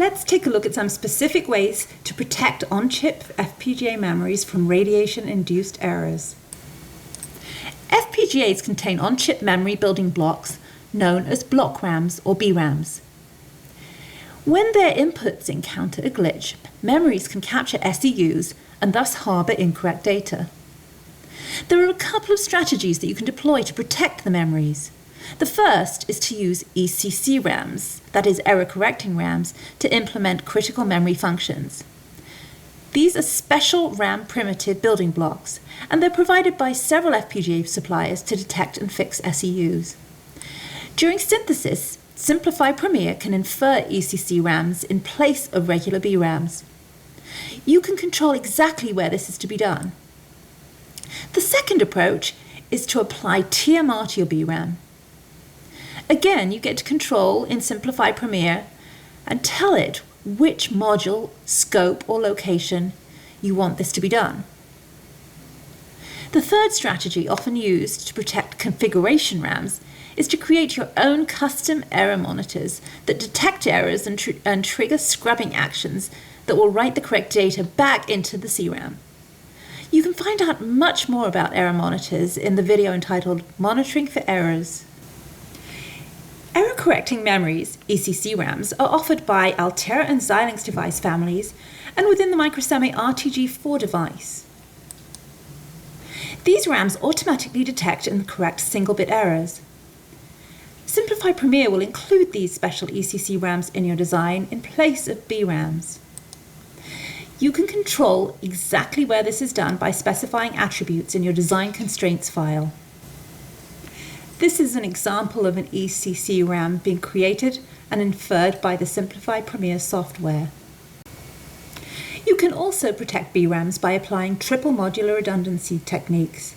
Let's take a look at some specific ways to protect on-chip FPGA memories from radiation-induced errors. FPGAs contain on-chip memory building blocks known as block RAMs or BRAMs. When their inputs encounter a glitch, memories can capture SEUs and thus harbour incorrect data. There are a couple of strategies that you can deploy to protect the memories. The first is to use ECC RAMs, that is error-correcting RAMs, to implement critical memory functions. These are special RAM primitive building blocks, and they're provided by several FPGA suppliers to detect and fix SEUs. During synthesis, Synplify Premier can infer ECC RAMs in place of regular BRAMs. You can control exactly where this is to be done. The second approach is to apply TMR to your BRAM. Again, you get to control in Synplify Premier and tell it which module, scope, or location you want this to be done. The third strategy, often used to protect configuration RAMs, is to create your own custom error monitors that detect errors and trigger scrubbing actions that will write the correct data back into the CRAM. You can find out much more about error monitors in the video entitled Monitoring for Errors. Error-correcting memories, ECC RAMs, are offered by Altera and Xilinx device families and within the Microsemi RTG4 device. These RAMs automatically detect and correct single-bit errors. Synplify Premier will include these special ECC RAMs in your design in place of BRAMs. You can control exactly where this is done by specifying attributes in your design constraints file. This is an example of an ECC RAM being created and inferred by the Synplify Premier software. You can also protect BRAMs by applying triple modular redundancy techniques.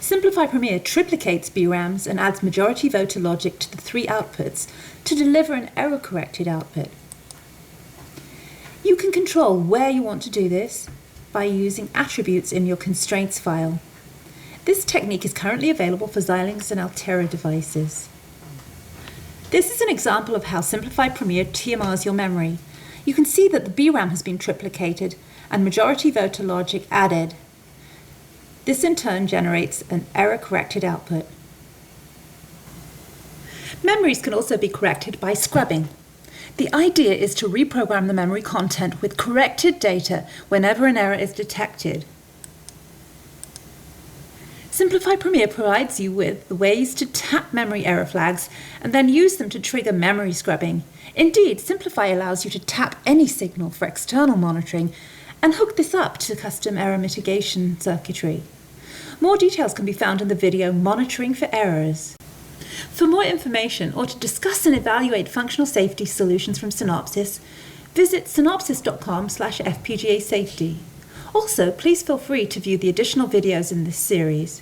Synplify Premier triplicates BRAMs and adds majority voter logic to the 3 outputs to deliver an error-corrected output. You can control where you want to do this by using attributes in your constraints file. This technique is currently available for Xilinx and Altera devices. This is an example of how Synplify Premier TMRs your memory. You can see that the BRAM has been triplicated and majority voter logic added. This in turn generates an error-corrected output. Memories can also be corrected by scrubbing. The idea is to reprogram the memory content with corrected data whenever an error is detected. Synplify Premier provides you with the ways to tap memory error flags and then use them to trigger memory scrubbing. Indeed, Synplify allows you to tap any signal for external monitoring and hook this up to custom error mitigation circuitry. More details can be found in the video Monitoring for Errors. For more information or to discuss and evaluate functional safety solutions from Synopsys, visit synopsys.com/FPGA safety. Also, please feel free to view the additional videos in this series.